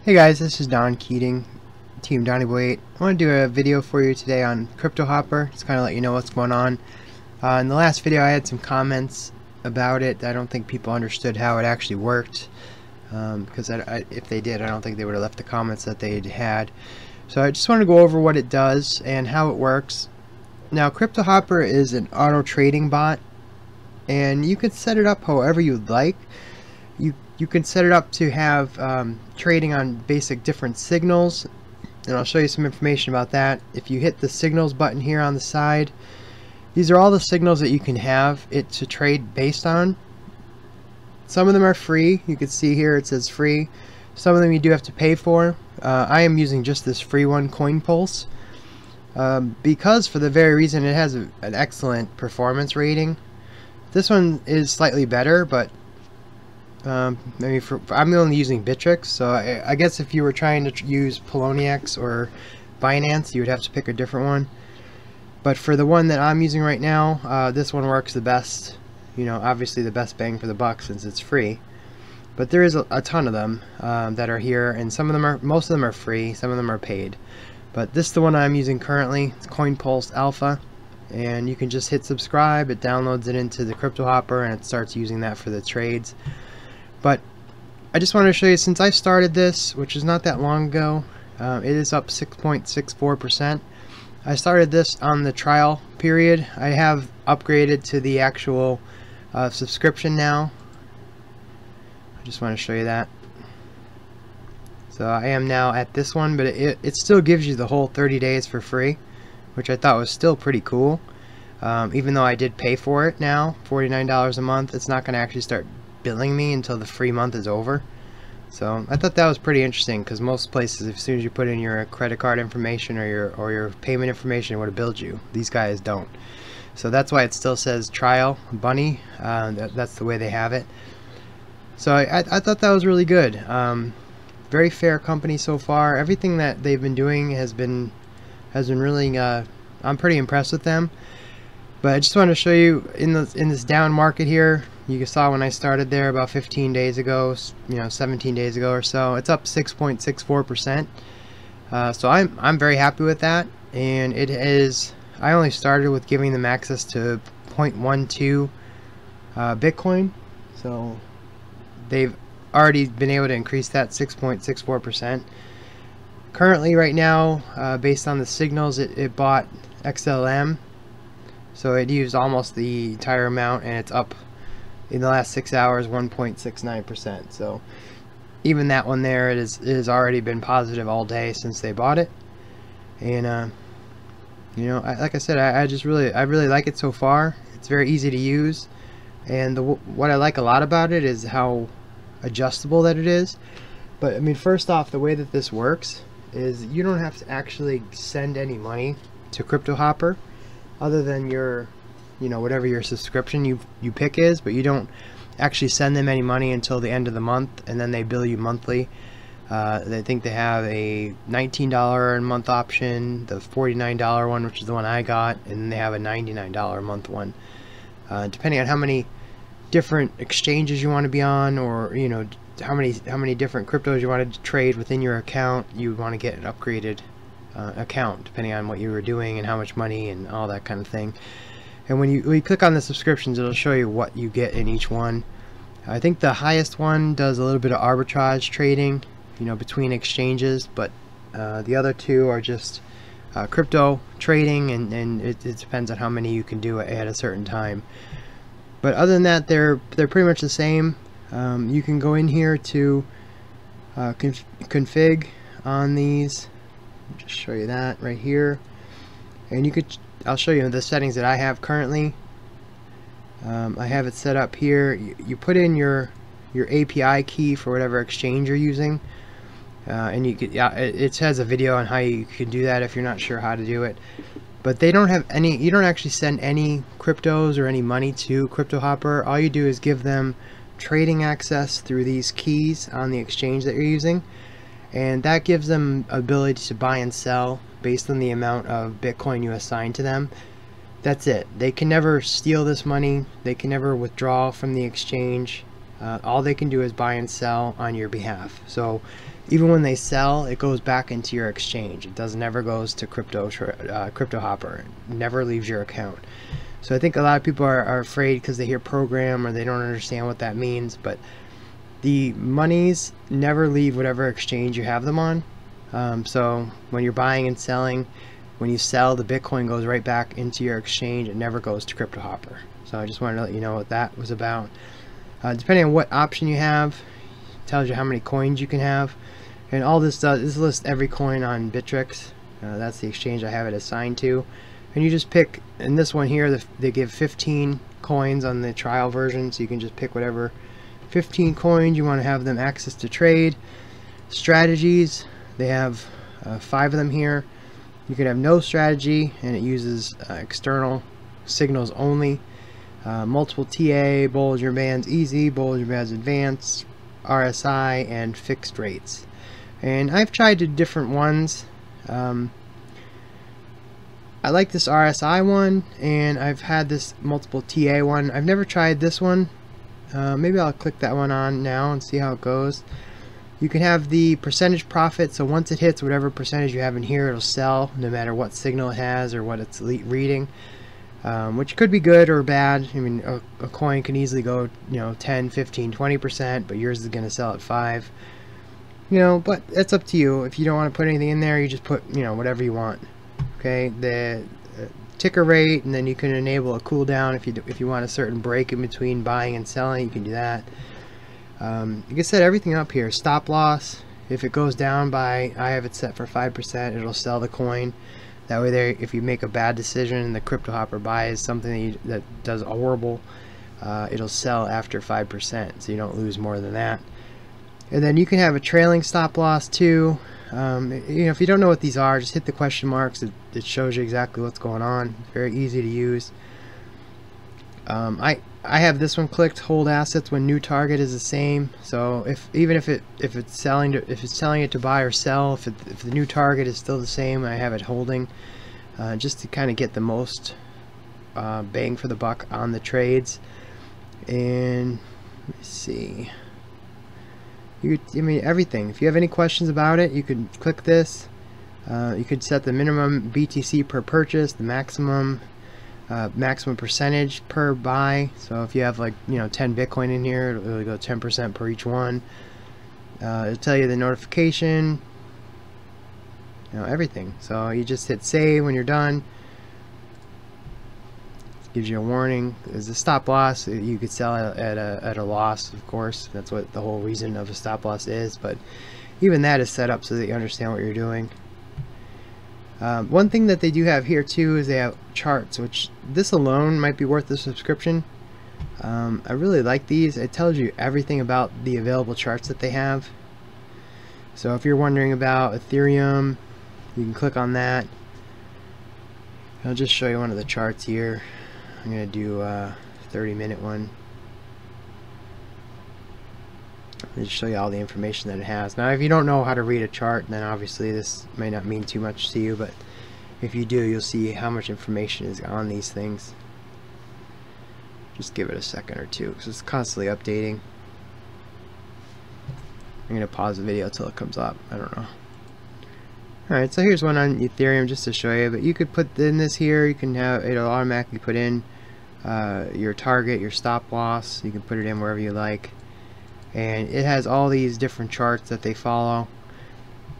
Hey guys, this is Don Keating, Team Donny8. I want to do a video for you today on CryptoHopper, just kind of let you know what's going on. In the last video I had some comments about it. I don't think people understood how it actually worked, because if they did, I don't think they would have left the comments that they had. So I just want to go over what it does and how it works. Now, CryptoHopper is an auto trading bot, and you could set it up however you'd like. You can set it up to have trading on basic different signals, and I'll show you some information about that. If you hit the signals button here on the side, these are all the signals that you can have it to trade based on. Some of them are free. You can see here it says free. Some of them you do have to pay for. I am using just this free one, CoinPulse, because for the very reason it has an excellent performance rating. This one is slightly better, but I'm only using Bittrex, so I guess if you were trying to use Poloniex or Binance, you would have to pick a different one. But for the one that I'm using right now, this one works the best. You know, obviously the best bang for the buck since it's free. But there is a ton of them that are here, and most of them are free, some of them are paid. But this is the one I'm using currently. It's CoinPulse Alpha, and you can just hit subscribe. It downloads it into the CryptoHopper, and it starts using that for the trades. But I just wanted to show you, since I started this, which is not that long ago, it is up 6.64%. I started this on the trial period. I have upgraded to the actual subscription now. I just want to show you that. So I am now at this one, but it still gives you the whole 30 days for free, which I thought was still pretty cool. Even though I did pay for it now, $49 a month, it's not going to actually start billing me until the free month is over. So I thought that was pretty interesting, because most places, as soon as you put in your credit card information or your payment information, it would have billed you. These guys don't. So that's why it still says trial bunny. That's the way they have it. So I thought that was really good. Very fair company so far. Everything that they've been doing has been really I'm pretty impressed with them. But I just want to show you in this down market here. You saw when I started there about 15 days ago, 17 days ago or so, it's up 6.64%. So I'm very happy with that, and it is. I only started with giving them access to 0.12 Bitcoin, so they've already been able to increase that 6.64%. Currently, right now, based on the signals, it bought XLM, so it used almost the entire amount, and it's up in the last 6 hours 1.69%. So even that one there, it has already been positive all day since they bought it. And like I said, I really like it so far. It's very easy to use, and what I like a lot about it is how adjustable that it is. But I mean, first off, the way that this works is you don't have to actually send any money to CryptoHopper other than your whatever your subscription you pick is, but you don't actually send them any money until the end of the month, and then they bill you monthly. They think they have a $19 a month option, the $49 one, which is the one I got, and then they have a $99 a month one. Depending on how many different exchanges you want to be on, or how many different cryptos you want to trade within your account, you want to get an upgraded account, depending on what you were doing and how much money and all that kind of thing. And when you click on the subscriptions, it'll show you what you get in each one. I think the highest one does a little bit of arbitrage trading, between exchanges, but the other two are just crypto trading, and it depends on how many you can do at a certain time. But other than that, they're pretty much the same. You can go in here to config on these. I'll just show you that right here, and I'll show you the settings that I have currently. I have it set up here. You put in your API key for whatever exchange you're using, and it has a video on how you can do that if you're not sure how to do it. But they don't have any. You don't actually send any cryptos or any money to CryptoHopper. All you do is give them trading access through these keys on the exchange that you're using, and that gives them ability to buy and sell based on the amount of Bitcoin you assign to them. That's it. They can never steal this money. They can never withdraw from the exchange. All they can do is buy and sell on your behalf. So even when they sell, it goes back into your exchange. It never goes to CryptoHopper. It never leaves your account. So I think a lot of people are afraid because they hear program or they don't understand what that means, but the monies never leave whatever exchange you have them on. So when you're buying and selling, when you sell, the Bitcoin goes right back into your exchange. It never goes to CryptoHopper. So I just wanted to let you know what that was about. Depending on what option you have, it tells you how many coins you can have. And all this does is list every coin on Bittrex. That's the exchange I have it assigned to. And you just pick, in this one here, they give 15 coins on the trial version, so you can just pick whatever 15 coins you want to have them access to trade. Strategies, they have 5 of them here. You can have no strategy, and it uses external signals only. Multiple TA, Bollinger Bands Easy, Bollinger Bands Advanced, RSI, and fixed rates. And I've tried the different ones. I like this RSI one, and I've had this multiple TA one. I've never tried this one. Maybe I'll click that one on now and see how it goes. You can have the percentage profit, so once it hits whatever percentage you have in here, it'll sell no matter what signal it has or what it's reading, which could be good or bad. I mean, a coin can easily go, 10, 15, 20%, but yours is going to sell at 5. But it's up to you. If you don't want to put anything in there, you just put, whatever you want. Okay, the ticker rate, and then you can enable a cooldown if you want a certain break in between buying and selling. You can do that. You can set everything up here. Stop loss. If it goes down by, I have it set for 5%, it'll sell the coin. That way, if you make a bad decision and the CryptoHopper buys something that does horrible, it'll sell after 5%, so you don't lose more than that. And then you can have a trailing stop loss too. If you don't know what these are, just hit the question marks. It shows you exactly what's going on. Very easy to use. I have this one clicked, hold assets when new target is the same. So if it's selling it to buy or sell, if the new target is still the same, I have it holding, just to kind of get the most bang for the buck on the trades. And let me see. Everything. If you have any questions about it, you can click this. You could set the minimum BTC per purchase, the maximum percentage per buy. So if you have 10 Bitcoin in here, it'll go 10% per each one. It'll tell you the notification, everything. So you just hit save when you're done. Gives you a warning. There's a stop loss. You could sell at a loss, of course. That's what the whole reason of a stop loss is. But even that is set up so that you understand what you're doing. One thing that they do have here too is they have charts, which this alone might be worth the subscription. I really like these. It tells you everything about the available charts that they have. So if you're wondering about Ethereum, you can click on that. I'll just show you one of the charts here. I'm going to do a 30-minute one. I'll just show you all the information that it has. Now if you don't know how to read a chart, then obviously this may not mean too much to you, but if you do, you'll see how much information is on these things. Just give it a second or two because it's constantly updating. I'm going to pause the video until it comes up. I don't know. Alright, so here's one on Ethereum just to show you, but you could put in this here. You can have it'll automatically put in your target, your stop loss. You can put it in wherever you like, and it has all these different charts that they follow.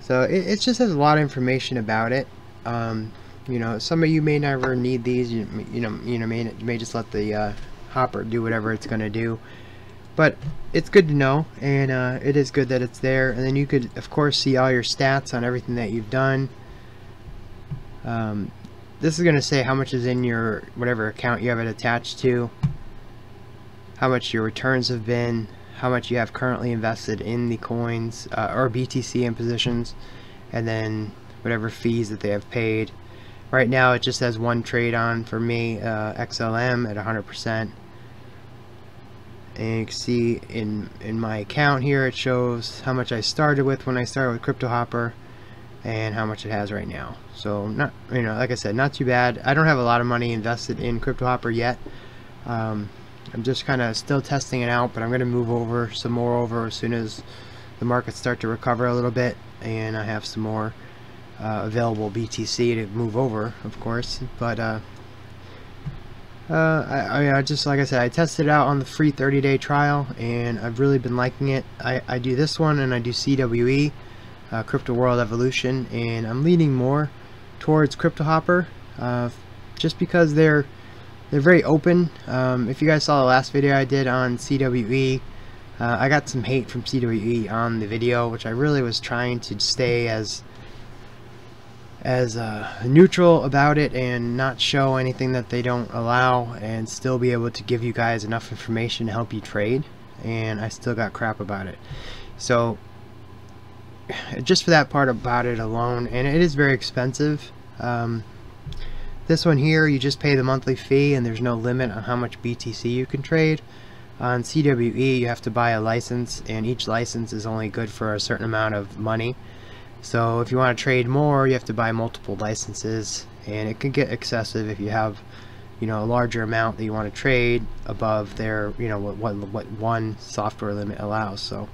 So it just has a lot of information about it. Some of you may never need these. You may just let the hopper do whatever it's going to do. But it's good to know, and it is good that it's there. And then you could, of course, see all your stats on everything that you've done. This is going to say how much is in your whatever account you have it attached to, how much your returns have been, how much you have currently invested in the coins or BTC in positions, and then whatever fees that they have paid. Right now it just has one trade on for me, XLM at 100%. And you can see in my account here, it shows how much I started with when I started with CryptoHopper and how much it has right now. So not, like I said, not too bad. I don't have a lot of money invested in CryptoHopper yet. I'm just kind of still testing it out, but I'm going to move over some more as soon as the markets start to recover a little bit and I have some more available BTC to move over, of course. But I just, like I said, I tested it out on the free 30-day trial and I've really been liking it. I do this one and I do CWE, Crypto World Evolution, and I'm leaning more towards CryptoHoppper just because they're very open. If you guys saw the last video I did on CWE, I got some hate from CWE on the video, which I really was trying to stay as neutral about it and not show anything that they don't allow and still be able to give you guys enough information to help you trade, and I still got crap about it. So just for that part about it alone, and it is very expensive. This one here, you just pay the monthly fee and there's no limit on how much BTC you can trade. On CWE you have to buy a license, and each license is only good for a certain amount of money. So if you want to trade more, you have to buy multiple licenses, and it can get excessive if you have, you know, a larger amount that you want to trade above their, you know, what one software limit allows. So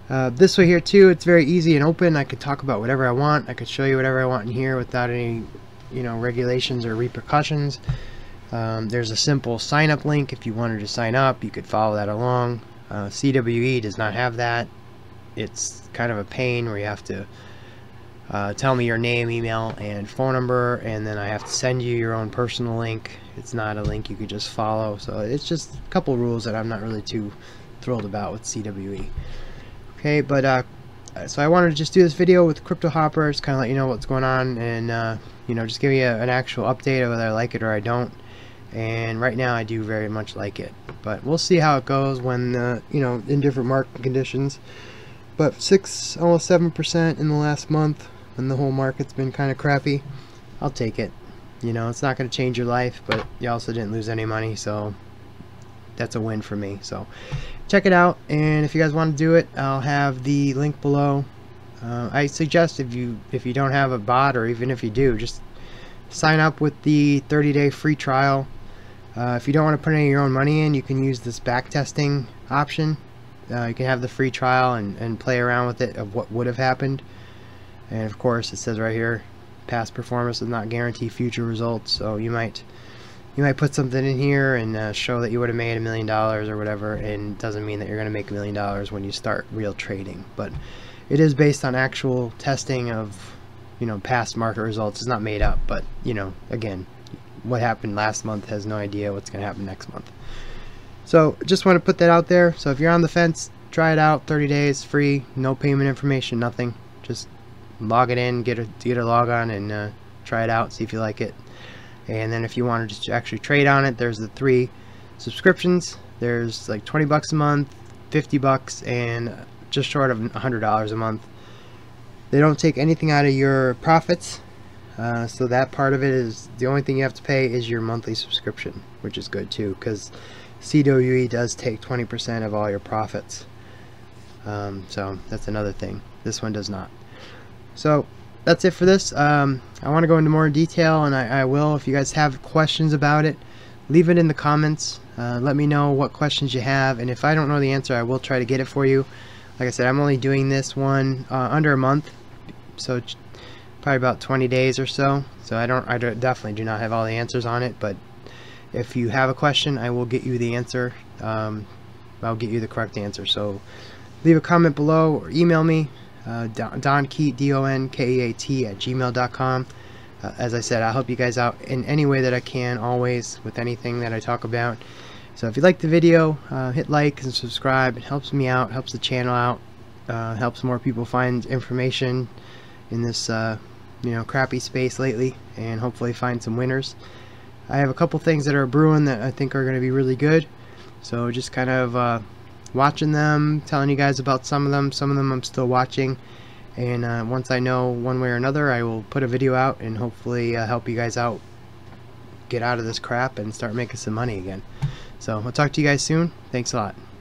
this way here too, it's very easy and open. I could talk about whatever I want. I could show you whatever I want in here without any, you know, regulations or repercussions. There's a simple sign up link. If you wanted to sign up, you could follow that along. CWE does not have that. It's kind of a pain where you have to tell me your name, email, and phone number, and then I have to send you your own personal link. It's not a link you could just follow. So it's just a couple rules that I'm not really too thrilled about with CWE. Okay, but so I wanted to just do this video with CryptoHopper, just kind of let you know what's going on, and you know, just give you an actual update of whether I like it or I don't. And right now I do very much like it, but we'll see how it goes when you know, in different market conditions. But almost 7% in the last month, when the whole market's been kind of crappy, I'll take it. You know, it's not going to change your life, but you also didn't lose any money, so that's a win for me. So check it out, and if you guys want to do it, I'll have the link below. I suggest if you don't have a bot, or even if you do, just sign up with the 30-day free trial. If you don't want to put any of your own money in, you can use this back testing option. You can have the free trial and play around with it of what would have happened. And of course it says right here, past performance does not guarantee future results. So you might put something in here and show that you would have made $1 million or whatever, and it doesn't mean that you're going to make $1 million when you start real trading. But it is based on actual testing of, you know, past market results. It's not made up, but you know, again, what happened last month has no idea what's going to happen next month. So just want to put that out there. So if you're on the fence, try it out. 30 days free, no payment information, nothing. Just log it in, get a log on, and try it out, see if you like it. And then if you want to just actually trade on it, there's the 3 subscriptions. There's like 20 bucks a month, 50 bucks, and just short of $100 a month. They don't take anything out of your profits, so that part of it is the only thing you have to pay is your monthly subscription, which is good too, because CWE does take 20% of all your profits. So that's another thing. This one does not. So that's it for this. I want to go into more detail, and I will. If you guys have questions about it, leave it in the comments. Let me know what questions you have, and if I don't know the answer, I will try to get it for you. Like I said, I'm only doing this one under a month, so probably about 20 days or so. So I definitely do not have all the answers on it, but if you have a question, I will get you the answer. I'll get you the correct answer. So leave a comment below or email me, donkeat, DONKEAT @gmail.com. As I said, I'll help you guys out in any way that I can, always, with anything that I talk about. So if you like the video, hit like and subscribe. It helps me out, helps the channel out, helps more people find information in this you know, crappy space lately, and hopefully find some winners. I have a couple things that are brewing that I think are going to be really good, so just kind of watching them, telling you guys about some of them I'm still watching, and once I know one way or another, I will put a video out and hopefully help you guys out, get out of this crap and start making some money again. So I'll talk to you guys soon. Thanks a lot.